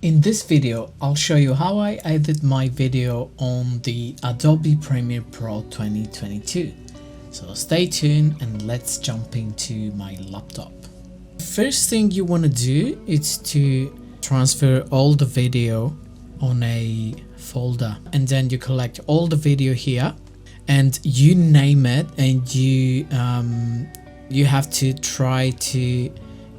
In this video, I'll show you how I edit my video on the Adobe Premiere Pro 2022. So stay tuned and let's jump into my laptop. First thing you want to do is to transfer all the video on a folder, and then you collect all the video here and you name it, and you have to try to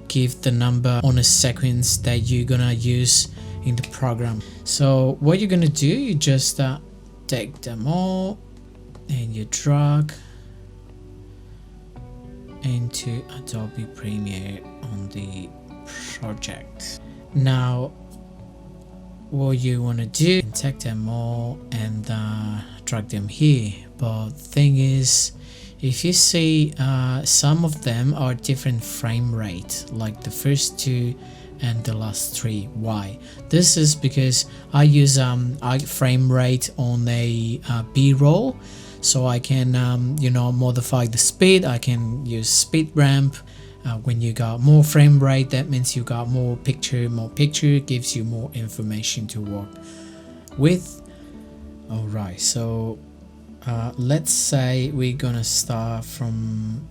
give the number on a sequence that you're gonna use in the program. So what you're gonna do, you just take them all and you drag into Adobe Premiere on the project. Now what you want to do, take them all and drag them here, but thing is, if you see some of them are different frame rate, like the first two and the last three. Why? This is because I use frame rate on a B-roll, so I can modify the speed. I can use speed ramp. When you got more frame rate, that means you got more picture gives you more information to work with. Alright, so let's say we're gonna start from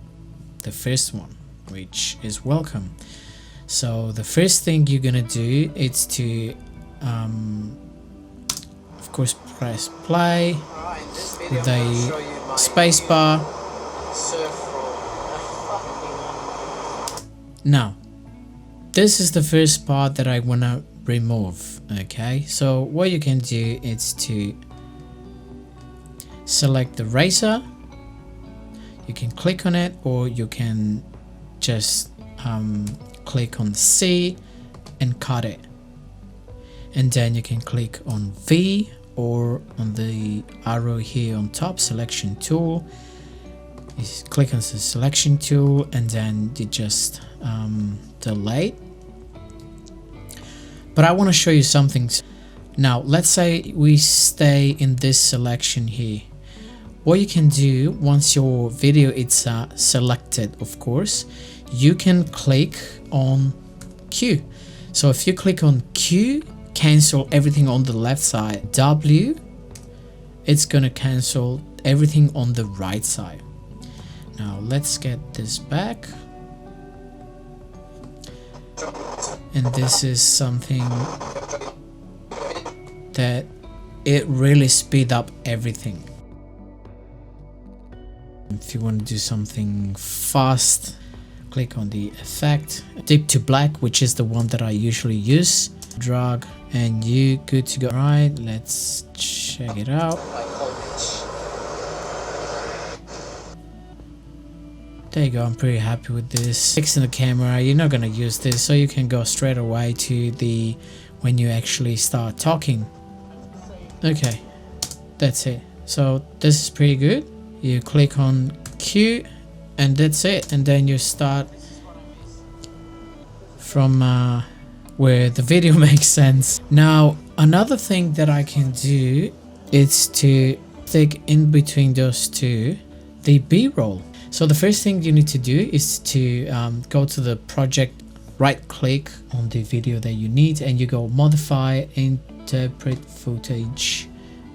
the first one, which is welcome. So the first thing you're gonna do is to of course press play with the space bar. Now this is the first part that I wanna remove. Okay, so what you can do is to select the razor. You can click on it, or you can just click on C and cut it, and then you can click on V or on the arrow here on top, selection tool. You click on the selection tool and then you just delete. But I want to show you something. Now let's say we stay in this selection here. What you can do, once your video is selected, of course, you can click on Q. So if you click on Q, cancel everything on the left side. W, it's gonna cancel everything on the right side. Now let's get this back. And this is something that it really speed up everything. If you want to do something fast, click on the effect, dip to black, which is the one that I usually use. Drag and you good to go. Right, let's check it out. There you go, I'm pretty happy with this. Fixing the camera, you're not gonna use this, so you can go straight away to the when you actually start talking. Okay, that's it. So this is pretty good. You click on Q and that's it, and then you start from where the video makes sense. Now another thing that I can do is to stick in between those two the B-roll. So the first thing you need to do is to go to the project, right click on the video that you need, and you go modify, interpret footage,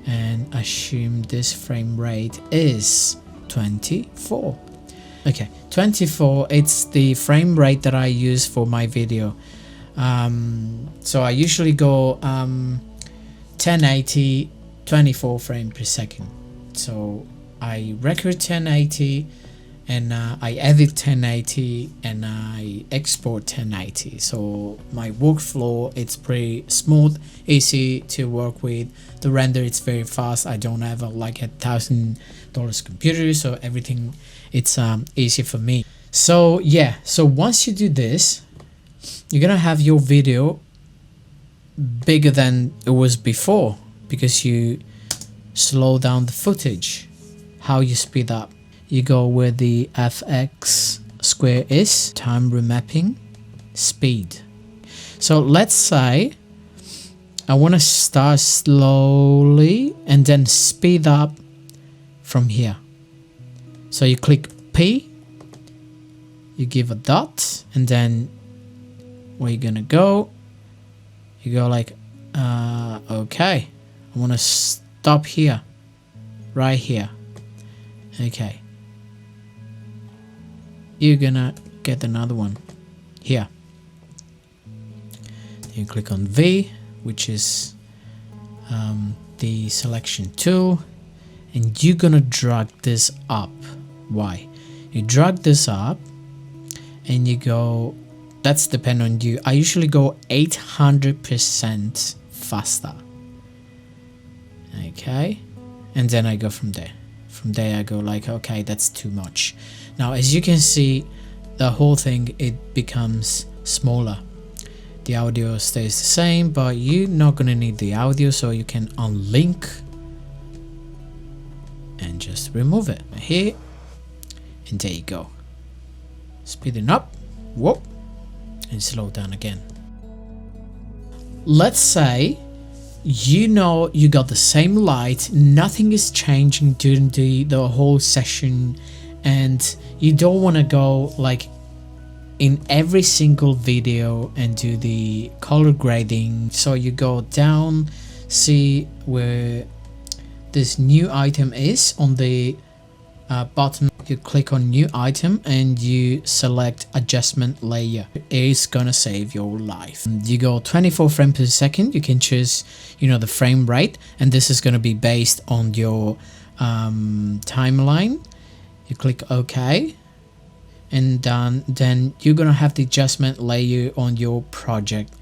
and assume this frame rate is 24. Okay, 24, it's the frame rate that I use for my video. So I usually go 1080, 24 frames per second. So I record 1080 and I edit 1080 and I export 1080. So my workflow, it's pretty smooth, easy to work with. The render, it's very fast. I don't have like $1,000 computer, so everything it's easy for me. So yeah, so once you do this, you're gonna have your video bigger than it was before because you slow down the footage. How you speed up? You go where the fx square is, time remapping, speed. So let's say I want to start slowly and then speed up from here. So you click P, you give a dot, and then where you're gonna go, You go like, okay, I want to stop here, right here. Okay, you're gonna get another one here. You click on V, which is the selection tool, and you're gonna drag this up. Why? You drag this up and you go, that's depend on you. I usually go 800% faster. Okay, and then I go from there. From there I go like, okay, that's too much. Now as you can see, the whole thing, it becomes smaller. The audio stays the same, but you're not gonna need the audio, so you can unlink and just remove it here, and there you go. Speeding up, whoop, and slow down again. Let's say you know you got the same light, nothing is changing during the whole session, and you don't want to go like in every single video and do the color grading. So you go down, see where this new item is on the bottom. You click on new item and you select adjustment layer. It is gonna save your life. You go 24 frames per second. You can choose, you know, the frame rate, and this is gonna be based on your timeline. You click OK, and then you're gonna have the adjustment layer on your project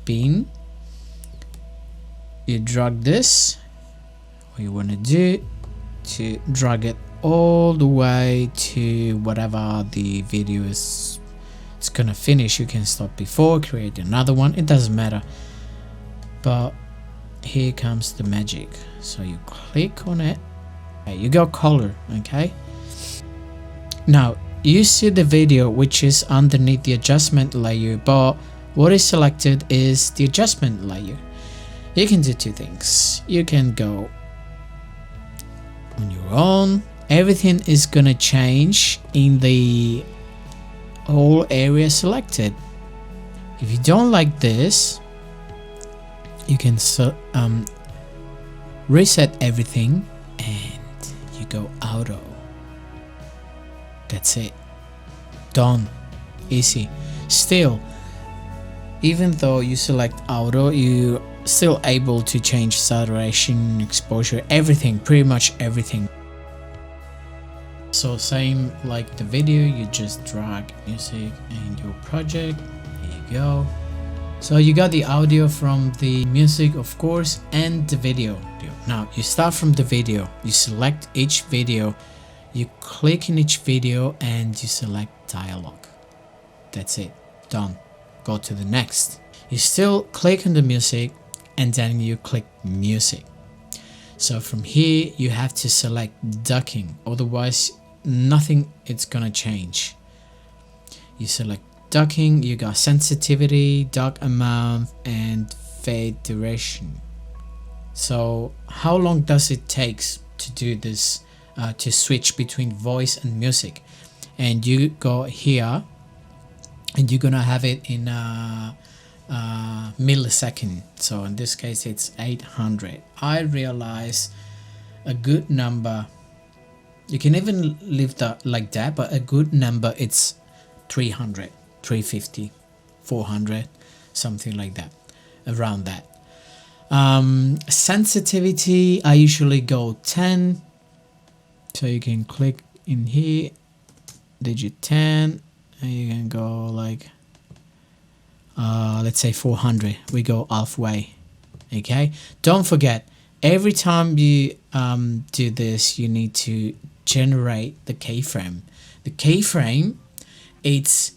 bin. You drag this, what you want to do to drag it all the way to whatever the video is it's gonna finish. You can stop before, create another one, it doesn't matter. But here comes the magic. So you click on it, okay, you got color. Okay, now you see the video which is underneath the adjustment layer, but what is selected is the adjustment layer. You can do two things. You can go on your own. Everything is gonna change in the whole area selected. If you don't like this, you can reset everything and you go auto. That's it, done, easy. Still, even though you select auto, you still able to change saturation, exposure, everything, pretty much everything. So same like the video, you just drag music and your project, here you go. So you got the audio from the music, of course, and the video. Now you start from the video, you select each video, you click in each video and you select dialogue. That's it, done. Go to the next. You still click on the music and then you click music. So from here you have to select ducking, otherwise nothing it's gonna change. You select ducking, you got sensitivity, duck amount, and fade duration. So how long does it take to do this, to switch between voice and music? And you go here and you're gonna have it in millisecond. So in this case it's 800. I realize a good number, you can even leave that like that, but a good number it's 300, 350, 400, something like that, around that. Sensitivity, I usually go 10, so you can click in here, digit 10, and you can go like let's say 400. We go halfway. Okay, don't forget, every time you do this, you need to generate the keyframe. The keyframe, it's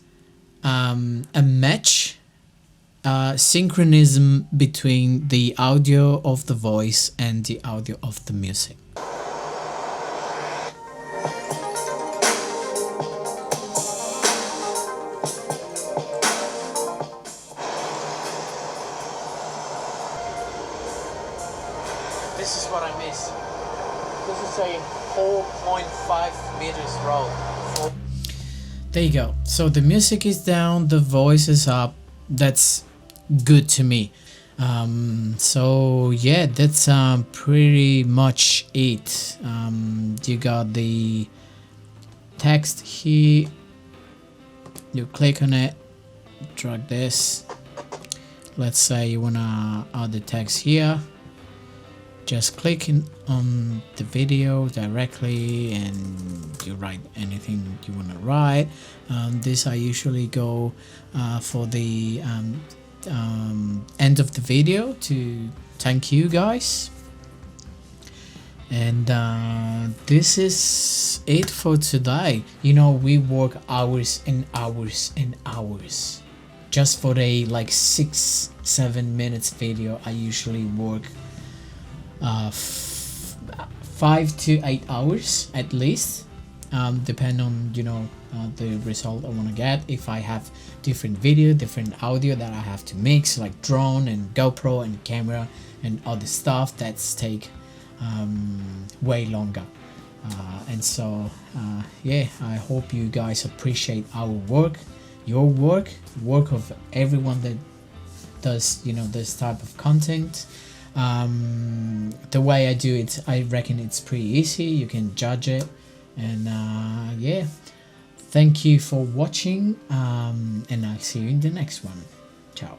a match, synchronism between the audio of the voice and the audio of the music. This is what I miss. This is a 4.5 meters road. There you go. So the music is down, the voice is up. That's good to me. So yeah, that's pretty much it. You got the text here, you click on it, drag this. Let's say you wanna add the text here, just clicking on the video directly and you write anything you want to write. This I usually go for the end of the video to thank you guys. And this is it for today. You know, we work hours and hours and hours just for a like 6-7 minutes video. I usually work 5 to 8 hours at least, depend on, you know, the result I want to get. If I have different video, different audio that I have to mix, like drone and GoPro and camera and other stuff, that's take way longer. And so yeah, I hope you guys appreciate our work, your work of everyone that does, you know, this type of content. The way I do it, I reckon it's pretty easy. You can judge it. And yeah, thank you for watching, and I'll see you in the next one. Ciao.